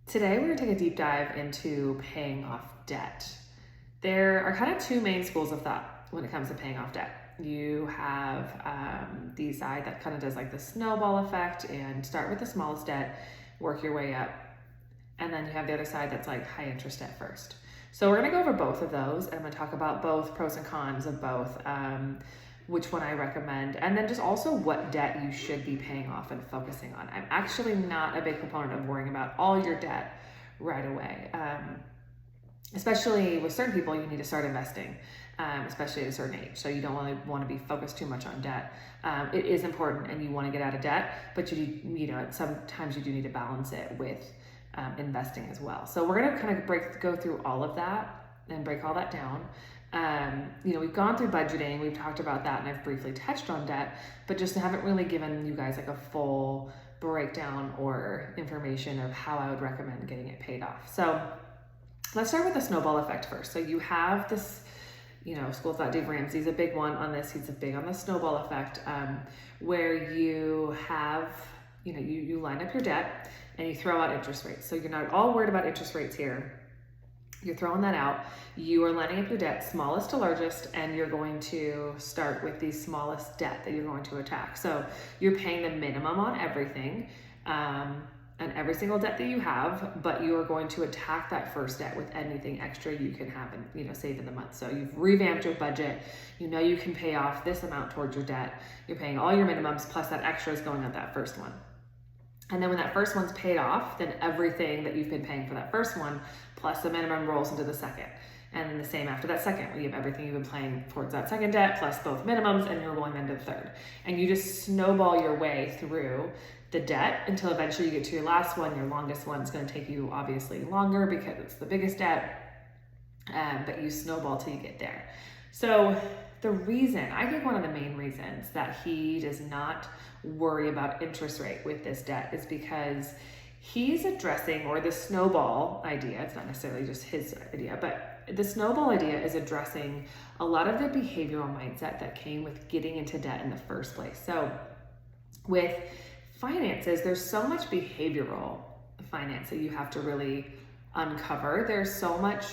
Today, we're going to take a deep dive into paying off debt. There are kind of two main schools of thought when it comes to paying off debt. You have the side that kind of does like the snowball effect and start with the smallest debt, work your way up. And then you have the other side that's like high interest debt first. So we're going to go over both of those. I'm going to talk about both pros and cons of both, which one I recommend, and then just also what debt you should be paying off and focusing on. I'm actually not a big proponent of worrying about all your debt right away. Especially with certain people, you need to start investing, especially at a certain age. So you don't want to be focused too much on debt. It is important and you want to get out of debt, but sometimes you do need to balance it with investing as well. So we're going to kind of go through all of that and break all that down. We've gone through budgeting, we've talked about that, and I've briefly touched on debt, but just haven't really given you guys like a full breakdown or information of how I would recommend getting it paid off. So let's start with the snowball effect first. So you have this, school of thought, Dave Ramsey's a big one on this. He's big on the snowball effect, where you have, you line up your debt and you throw out interest rates. So you're not all worried about interest rates here. You're throwing that out. You are lining up your debt, smallest to largest, and you're going to start with the smallest debt that you're going to attack. So you're paying the minimum on everything, and every single debt that you have, but you are going to attack that first debt with anything extra you can have and save in the month. So you've revamped your budget. You can pay off this amount towards your debt. You're paying all your minimums plus that extra is going on that first one. And then when that first one's paid off, then everything that you've been paying for that first one plus the minimum rolls into the second. And then the same after that second, where you have everything you've been paying towards that second debt plus both minimums, and you're rolling into the third. And you just snowball your way through the debt until eventually you get to your last one. Your longest one's going to take you obviously longer because it's the biggest debt, but you snowball till you get there. So I think one of the main reasons that he does not worry about interest rate with this debt is because he's addressing, or the snowball idea, it's not necessarily just his idea, but the snowball idea is addressing a lot of the behavioral mindset that came with getting into debt in the first place. So with finances, there's so much behavioral finance that you have to really uncover. There's so much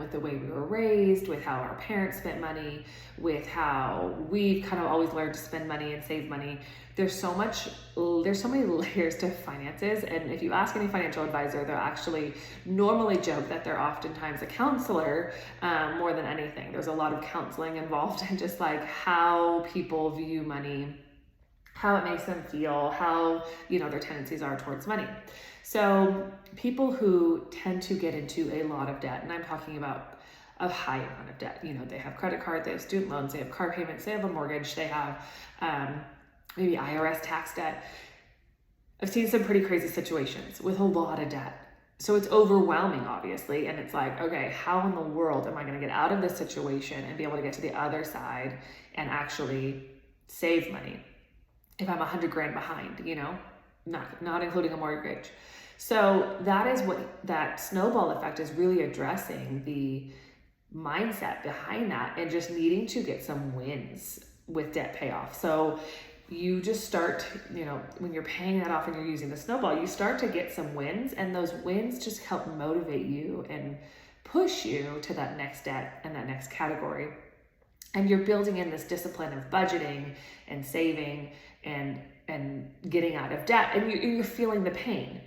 with the way we were raised, with how our parents spent money, with how we've kind of always learned to spend money and save money. There's so many layers to finances. And if you ask any financial advisor, they'll actually normally joke that they're oftentimes a counselor more than anything. There's a lot of counseling involved in just like how people view money, how it makes them feel, how, their tendencies are towards money. So people who tend to get into a lot of debt, and I'm talking about a high amount of debt, they have credit cards, they have student loans, they have car payments, they have a mortgage, they have maybe IRS tax debt. I've seen some pretty crazy situations with a lot of debt. So it's overwhelming, obviously. And it's like, okay, how in the world am I going to get out of this situation and be able to get to the other side and actually save money if I'm $100,000 behind, not including a mortgage. So that is what that snowball effect is really addressing, the mindset behind that, and just needing to get some wins with debt payoff. So you just start, when you're paying that off and you're using the snowball, you start to get some wins, and those wins just help motivate you and push you to that next debt and that next category. And you're building in this discipline of budgeting and saving and getting out of debt, and you're feeling the pain.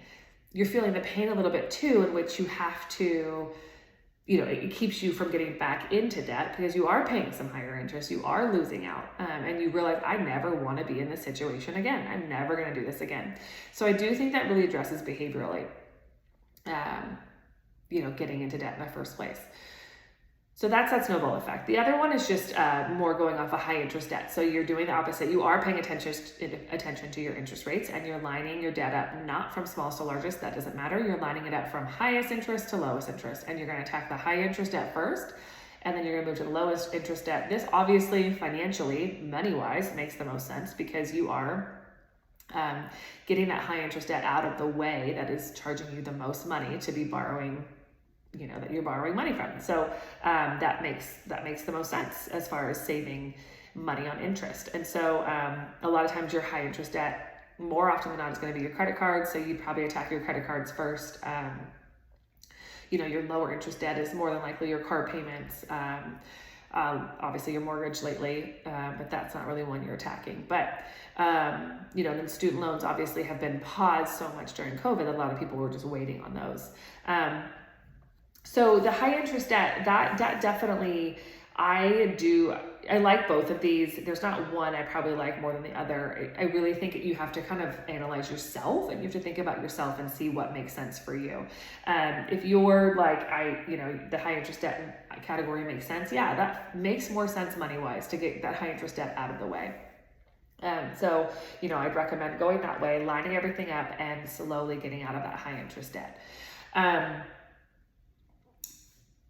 You're feeling the pain a little bit too, in which you have to, it keeps you from getting back into debt because you are paying some higher interest, you are losing out, and you realize, I never want to be in this situation again. I'm never going to do this again. So I do think that really addresses behaviorally, getting into debt in the first place. So that's that snowball effect. The other one is just more going off a high interest debt. So you're doing the opposite. You are paying attention to your interest rates, and you're lining your debt up not from smallest to largest. That doesn't matter. You're lining it up from highest interest to lowest interest, and you're going to attack the high interest debt first, and then you're going to move to the lowest interest debt. This obviously financially, money-wise, makes the most sense because you are getting that high interest debt out of the way that is charging you the most money to be borrowing, that you're borrowing money from. So that makes the most sense as far as saving money on interest. And so a lot of times your high interest debt more often than not, it's going to be your credit cards. So you'd probably attack your credit cards first. Your lower interest debt is more than likely your car payments. Obviously your mortgage lately, but that's not really one you're attacking. But, then student loans obviously have been paused so much during COVID. A lot of people were just waiting on those. So the high interest debt, that definitely, I like both of these. There's not one I probably like more than the other. I really think you have to kind of analyze yourself, and you have to think about yourself and see what makes sense for you. If you're like, the high interest debt category makes sense. Yeah, that makes more sense money-wise to get that high interest debt out of the way. I'd recommend going that way, lining everything up and slowly getting out of that high interest debt.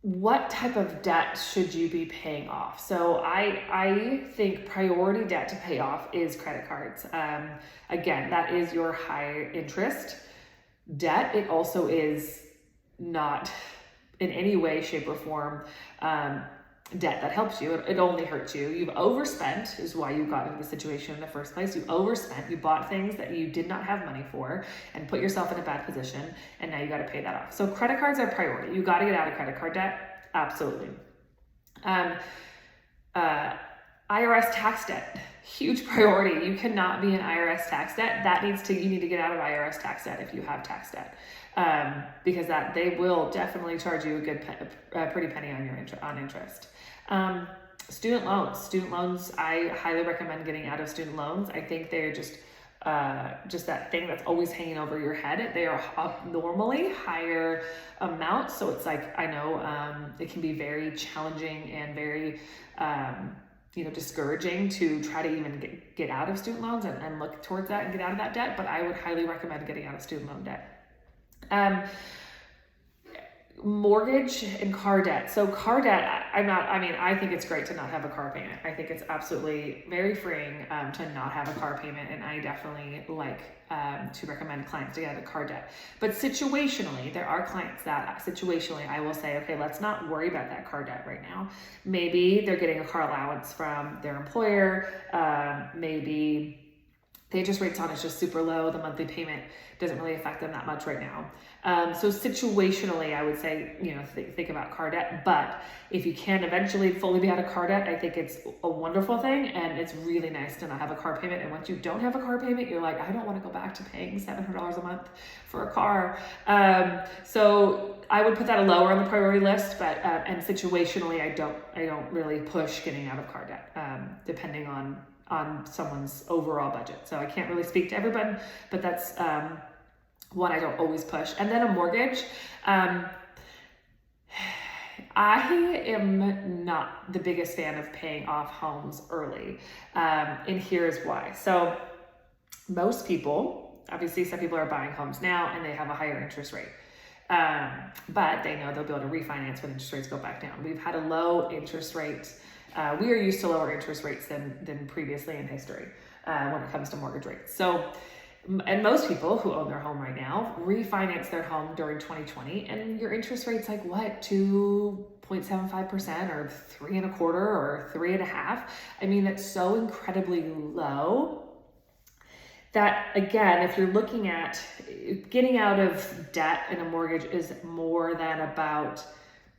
What type of debt should you be paying off? So I think priority debt to pay off is credit cards. Again, that is your high interest debt. It also is not in any way, shape, or form debt that helps you. It only hurts you. You've overspent is why you got into the situation in the first place. You overspent. You bought things that you did not have money for and put yourself in a bad position, and now you got to pay that off. So credit cards are priority. You got to get out of credit card debt. Absolutely. IRS tax debt, huge priority. You cannot be in IRS tax debt. You need to get out of IRS tax debt if you have tax debt. Because they will definitely charge you a pretty penny on interest. Student loans, I highly recommend getting out of student loans. I think they're just that thing that's always hanging over your head. They are normally higher amounts. So it's like, I know, it can be very challenging and very, discouraging to try to even get out of student loans and look towards that and get out of that debt. But I would highly recommend getting out of student loan debt. Mortgage and car debt. So car debt, I think it's great to not have a car payment. I think it's absolutely very freeing to not have a car payment. And I definitely like to recommend clients to get out of car debt. But situationally, there are clients that situationally I will say, okay, let's not worry about that car debt right now. Maybe they're getting a car allowance from their employer. Maybe the interest rates on it's just super low. The monthly payment doesn't really affect them that much right now. So situationally, I would say, think about car debt. But if you can eventually fully be out of car debt, I think it's a wonderful thing. And it's really nice to not have a car payment. And once you don't have a car payment, you're like, I don't want to go back to paying $700 a month for a car. So I would put that lower on the priority list. But and situationally, I don't really push getting out of car debt, depending on someone's overall budget. So I can't really speak to everyone, but that's one I don't always push. And then a mortgage. I am not the biggest fan of paying off homes early. And here's why. So most people, obviously some people are buying homes now and they have a higher interest rate. But they know they'll be able to refinance when interest rates go back down. We've had a low interest rate. We are used to lower interest rates than previously in history when it comes to mortgage rates. So, and most people who own their home right now refinance their home during 2020, and your interest rate's like what, 2.75% or 3.25% or 3.5%. I mean, that's so incredibly low that, again, if you're looking at getting out of debt in a mortgage is more than about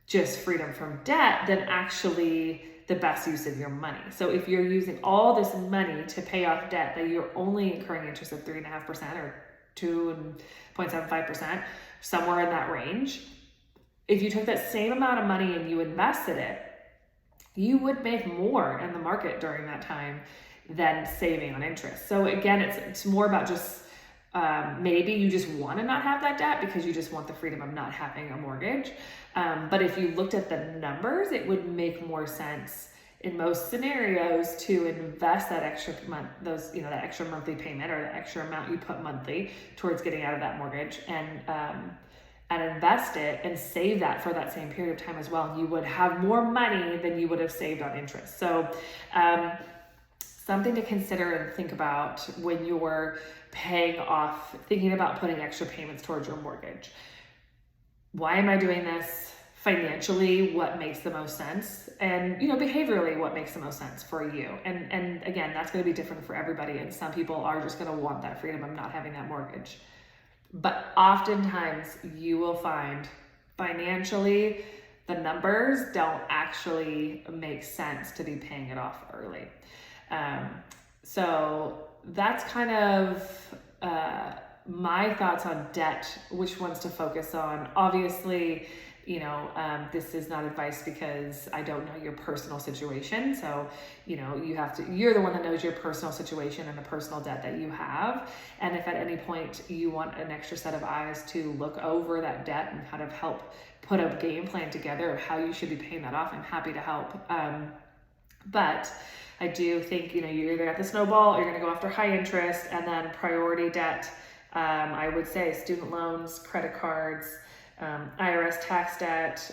just freedom from debt than actually the best use of your money. So if you're using all this money to pay off debt that you're only incurring interest of 3.5% or 2.75%, somewhere in that range, if you took that same amount of money and you invested it, you would make more in the market during that time than saving on interest. So again, it's more about just maybe you just want to not have that debt because you just want the freedom of not having a mortgage. But if you looked at the numbers, it would make more sense in most scenarios to invest that extra month, that extra monthly payment or the extra amount you put monthly towards getting out of that mortgage and invest it and save that for that same period of time as well. You would have more money than you would have saved on interest. So, something to consider and think about when you're thinking about putting extra payments towards your mortgage. Why am I doing this? financially what makes the most sense, and behaviorally what makes the most sense for you. And again, that's going to be different for everybody, and some people are just going to want that freedom of not having that mortgage. But oftentimes you will find financially the numbers don't actually make sense to be paying it off early. So that's kind of my thoughts on debt, which ones to focus on. Obviously, this is not advice because I don't know your personal situation. So, you're the one that knows your personal situation and the personal debt that you have. And if at any point you want an extra set of eyes to look over that debt and kind of help put a game plan together of how you should be paying that off, I'm happy to help. But I do think, you're either at the snowball or you're going to go after high interest, and then priority debt. I would say student loans, credit cards, IRS tax debt,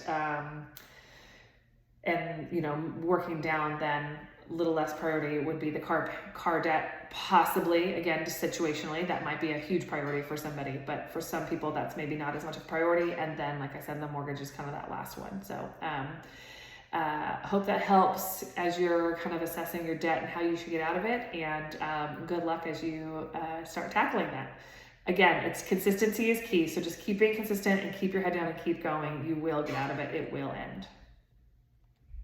and working down, then a little less priority would be the car debt, possibly. Again, just situationally, that might be a huge priority for somebody, but for some people that's maybe not as much of a priority. And then, like I said, the mortgage is kind of that last one. So hope that helps as you're kind of assessing your debt and how you should get out of it, and good luck as you start tackling that. Again, it's consistency is key. So just keep being consistent and keep your head down and keep going. You will get out of it. It will end.